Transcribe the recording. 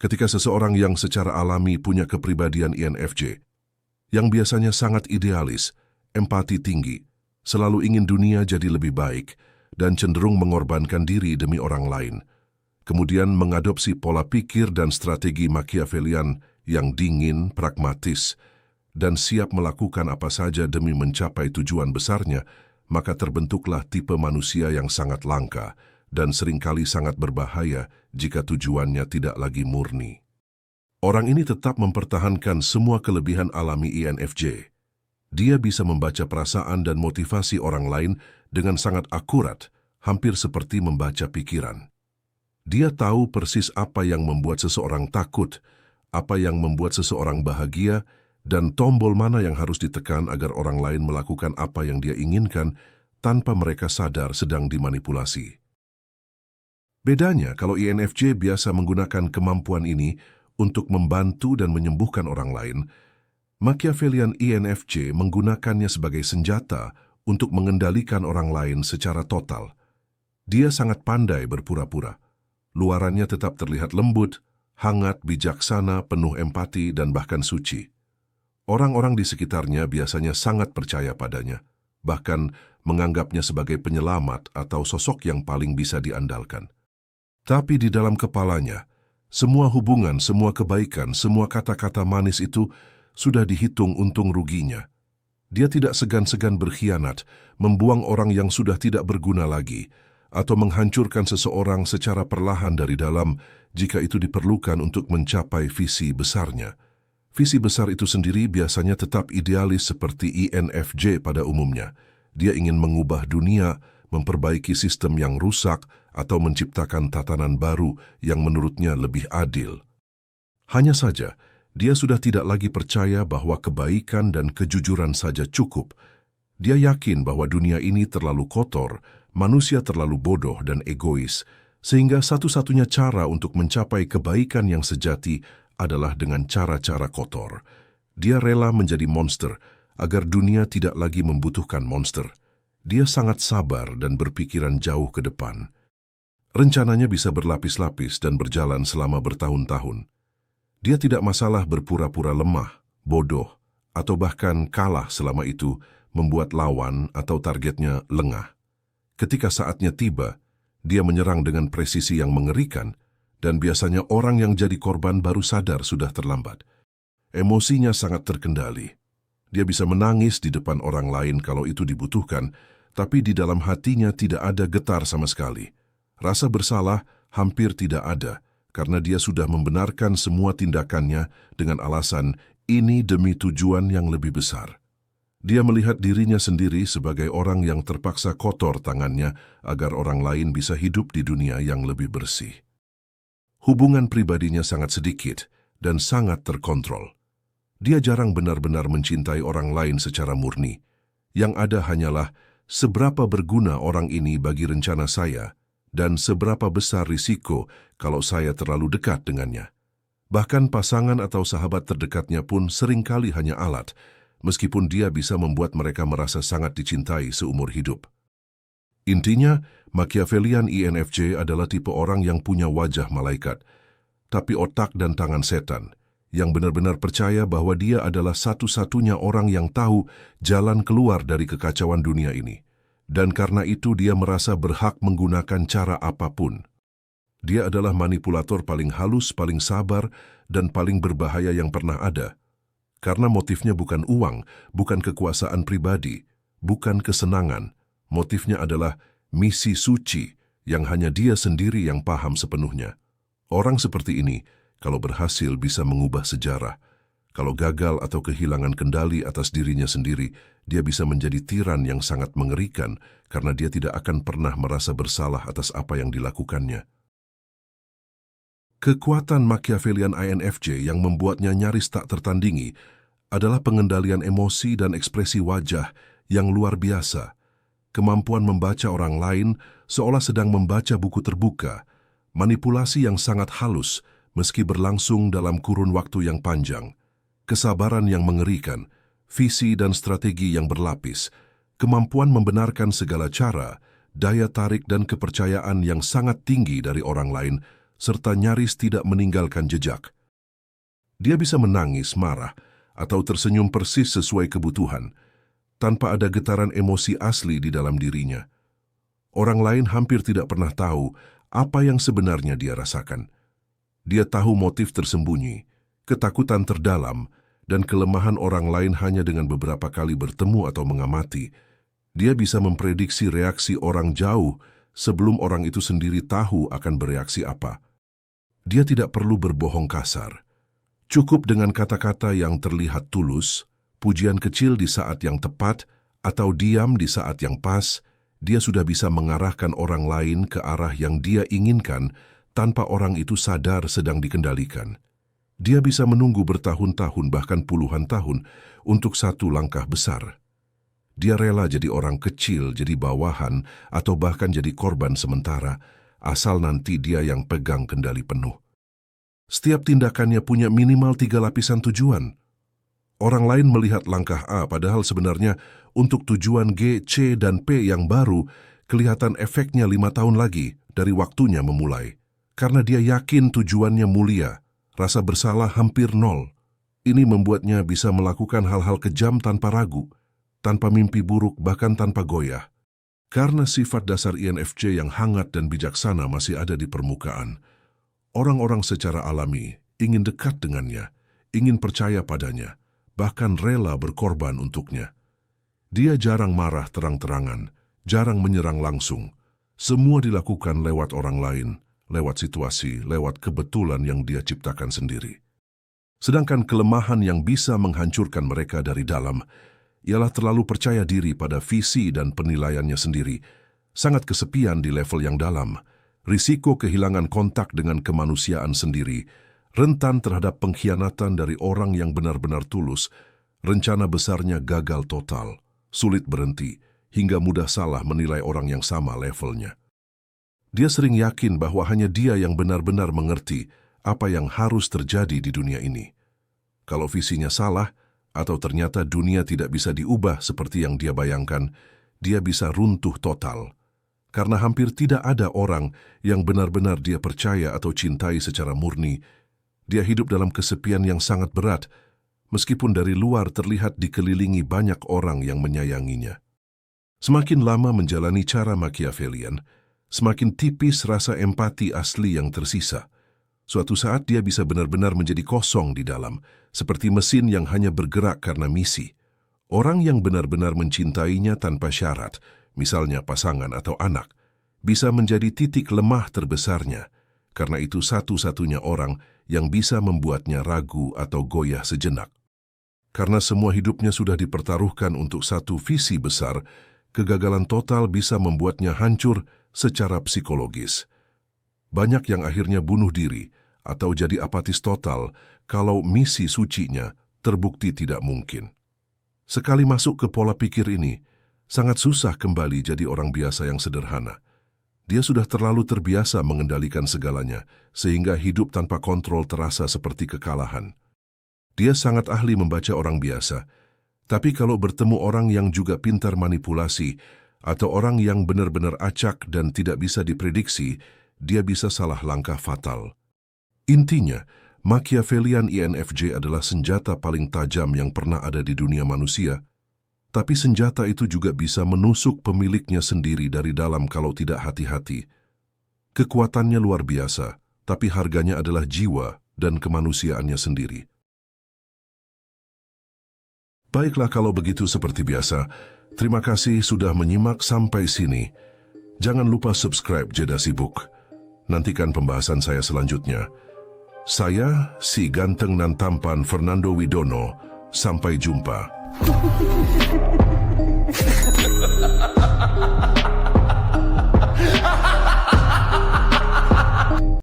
Ketika seseorang yang secara alami punya kepribadian INFJ, yang biasanya sangat idealis, empati tinggi, selalu ingin dunia jadi lebih baik, dan cenderung mengorbankan diri demi orang lain, kemudian mengadopsi pola pikir dan strategi Machiavellian yang dingin, pragmatis, dan siap melakukan apa saja demi mencapai tujuan besarnya, maka terbentuklah tipe manusia yang sangat langka dan seringkali sangat berbahaya jika tujuannya tidak lagi murni. Orang ini tetap mempertahankan semua kelebihan alami INFJ. Dia bisa membaca perasaan dan motivasi orang lain dengan sangat akurat, hampir seperti membaca pikiran. Dia tahu persis apa yang membuat seseorang takut, apa yang membuat seseorang bahagia, dan tombol mana yang harus ditekan agar orang lain melakukan apa yang dia inginkan tanpa mereka sadar sedang dimanipulasi. Bedanya kalau INFJ biasa menggunakan kemampuan ini untuk membantu dan menyembuhkan orang lain, Machiavellian INFJ menggunakannya sebagai senjata untuk mengendalikan orang lain secara total. Dia sangat pandai berpura-pura. Luarannya tetap terlihat lembut, hangat, bijaksana, penuh empati, dan bahkan suci. Orang-orang di sekitarnya biasanya sangat percaya padanya, bahkan menganggapnya sebagai penyelamat atau sosok yang paling bisa diandalkan. Tapi di dalam kepalanya, semua hubungan, semua kebaikan, semua kata-kata manis itu sudah dihitung untung ruginya. Dia tidak segan-segan berkhianat, membuang orang yang sudah tidak berguna lagi, atau menghancurkan seseorang secara perlahan dari dalam jika itu diperlukan untuk mencapai visi besarnya. Visi besar itu sendiri biasanya tetap idealis seperti INFJ pada umumnya. Dia ingin mengubah dunia, memperbaiki sistem yang rusak, atau menciptakan tatanan baru yang menurutnya lebih adil. Hanya saja, dia sudah tidak lagi percaya bahwa kebaikan dan kejujuran saja cukup. Dia yakin bahwa dunia ini terlalu kotor, manusia terlalu bodoh dan egois, sehingga satu-satunya cara untuk mencapai kebaikan yang sejati adalah dengan cara-cara kotor. Dia rela menjadi monster agar dunia tidak lagi membutuhkan monster. Dia sangat sabar dan berpikiran jauh ke depan. Rencananya bisa berlapis-lapis dan berjalan selama bertahun-tahun. Dia tidak masalah berpura-pura lemah, bodoh, atau bahkan kalah selama itu membuat lawan atau targetnya lengah. Ketika saatnya tiba, dia menyerang dengan presisi yang mengerikan, dan biasanya orang yang jadi korban baru sadar sudah terlambat. Emosinya sangat terkendali. Dia bisa menangis di depan orang lain kalau itu dibutuhkan, tapi di dalam hatinya tidak ada getar sama sekali. Rasa bersalah hampir tidak ada, karena dia sudah membenarkan semua tindakannya dengan alasan ini demi tujuan yang lebih besar. Dia melihat dirinya sendiri sebagai orang yang terpaksa kotor tangannya agar orang lain bisa hidup di dunia yang lebih bersih. Hubungan pribadinya sangat sedikit dan sangat terkontrol. Dia jarang benar-benar mencintai orang lain secara murni. Yang ada hanyalah seberapa berguna orang ini bagi rencana saya dan seberapa besar risiko kalau saya terlalu dekat dengannya. Bahkan pasangan atau sahabat terdekatnya pun seringkali hanya alat, meskipun dia bisa membuat mereka merasa sangat dicintai seumur hidup. Intinya, Machiavellian INFJ adalah tipe orang yang punya wajah malaikat, tapi otak dan tangan setan, yang benar-benar percaya bahwa dia adalah satu-satunya orang yang tahu jalan keluar dari kekacauan dunia ini. Dan karena itu dia merasa berhak menggunakan cara apapun. Dia adalah manipulator paling halus, paling sabar, dan paling berbahaya yang pernah ada. Karena motifnya bukan uang, bukan kekuasaan pribadi, bukan kesenangan. Motifnya adalah misi suci yang hanya dia sendiri yang paham sepenuhnya. Orang seperti ini, kalau berhasil bisa mengubah sejarah. Kalau gagal atau kehilangan kendali atas dirinya sendiri, dia bisa menjadi tiran yang sangat mengerikan karena dia tidak akan pernah merasa bersalah atas apa yang dilakukannya. Kekuatan Machiavellian INFJ yang membuatnya nyaris tak tertandingi adalah pengendalian emosi dan ekspresi wajah yang luar biasa. Kemampuan membaca orang lain seolah sedang membaca buku terbuka, manipulasi yang sangat halus meski berlangsung dalam kurun waktu yang panjang, kesabaran yang mengerikan, visi dan strategi yang berlapis, kemampuan membenarkan segala cara, daya tarik dan kepercayaan yang sangat tinggi dari orang lain, serta nyaris tidak meninggalkan jejak. Dia bisa menangis, marah, atau tersenyum persis sesuai kebutuhan, tanpa ada getaran emosi asli di dalam dirinya. Orang lain hampir tidak pernah tahu apa yang sebenarnya dia rasakan. Dia tahu motif tersembunyi, ketakutan terdalam, dan kelemahan orang lain hanya dengan beberapa kali bertemu atau mengamati. Dia bisa memprediksi reaksi orang jauh sebelum orang itu sendiri tahu akan bereaksi apa. Dia tidak perlu berbohong kasar. Cukup dengan kata-kata yang terlihat tulus, pujian kecil di saat yang tepat, atau diam di saat yang pas, dia sudah bisa mengarahkan orang lain ke arah yang dia inginkan tanpa orang itu sadar sedang dikendalikan. Dia bisa menunggu bertahun-tahun bahkan puluhan tahun untuk satu langkah besar. Dia rela jadi orang kecil, jadi bawahan, atau bahkan jadi korban sementara, asal nanti dia yang pegang kendali penuh. Setiap tindakannya punya minimal 3 lapisan tujuan. Orang lain melihat langkah A, padahal sebenarnya untuk tujuan G, C, dan P yang baru, kelihatan efeknya 5 tahun lagi dari waktunya memulai. Karena dia yakin tujuannya mulia, rasa bersalah hampir nol. Ini membuatnya bisa melakukan hal-hal kejam tanpa ragu, tanpa mimpi buruk, bahkan tanpa goyah. Karena sifat dasar INFJ yang hangat dan bijaksana masih ada di permukaan, orang-orang secara alami ingin dekat dengannya, ingin percaya padanya, bahkan rela berkorban untuknya. Dia jarang marah terang-terangan, jarang menyerang langsung. Semua dilakukan lewat orang lain, lewat situasi, lewat kebetulan yang dia ciptakan sendiri. Sedangkan kelemahan yang bisa menghancurkan mereka dari dalam ialah terlalu percaya diri pada visi dan penilaiannya sendiri, sangat kesepian di level yang dalam, risiko kehilangan kontak dengan kemanusiaan sendiri, rentan terhadap pengkhianatan dari orang yang benar-benar tulus, rencana besarnya gagal total, sulit berhenti, hingga mudah salah menilai orang yang sama levelnya. Dia sering yakin bahwa hanya dia yang benar-benar mengerti apa yang harus terjadi di dunia ini. Kalau visinya salah, atau ternyata dunia tidak bisa diubah seperti yang dia bayangkan, dia bisa runtuh total. Karena hampir tidak ada orang yang benar-benar dia percaya atau cintai secara murni. Dia hidup dalam kesepian yang sangat berat, meskipun dari luar terlihat dikelilingi banyak orang yang menyayanginya. Semakin lama menjalani cara Machiavellian, semakin tipis rasa empati asli yang tersisa. Suatu saat dia bisa benar-benar menjadi kosong di dalam, seperti mesin yang hanya bergerak karena misi. Orang yang benar-benar mencintainya tanpa syarat, misalnya pasangan atau anak, bisa menjadi titik lemah terbesarnya, karena itu satu-satunya orang yang bisa membuatnya ragu atau goyah sejenak. Karena semua hidupnya sudah dipertaruhkan untuk satu visi besar, kegagalan total bisa membuatnya hancur secara psikologis. Banyak yang akhirnya bunuh diri atau jadi apatis total kalau misi sucinya terbukti tidak mungkin. Sekali masuk ke pola pikir ini, sangat susah kembali jadi orang biasa yang sederhana. Dia sudah terlalu terbiasa mengendalikan segalanya, sehingga hidup tanpa kontrol terasa seperti kekalahan. Dia sangat ahli membaca orang biasa, tapi kalau bertemu orang yang juga pintar manipulasi, atau orang yang benar-benar acak dan tidak bisa diprediksi, dia bisa salah langkah fatal. Intinya, Machiavellian INFJ adalah senjata paling tajam yang pernah ada di dunia manusia, tapi senjata itu juga bisa menusuk pemiliknya sendiri dari dalam kalau tidak hati-hati. Kekuatannya luar biasa, tapi harganya adalah jiwa dan kemanusiaannya sendiri. Baiklah kalau begitu seperti biasa, terima kasih sudah menyimak sampai sini. Jangan lupa subscribe Jeda Sibuk. Nantikan pembahasan saya selanjutnya. Saya, si ganteng nan tampan Fernando Widono. Sampai jumpa.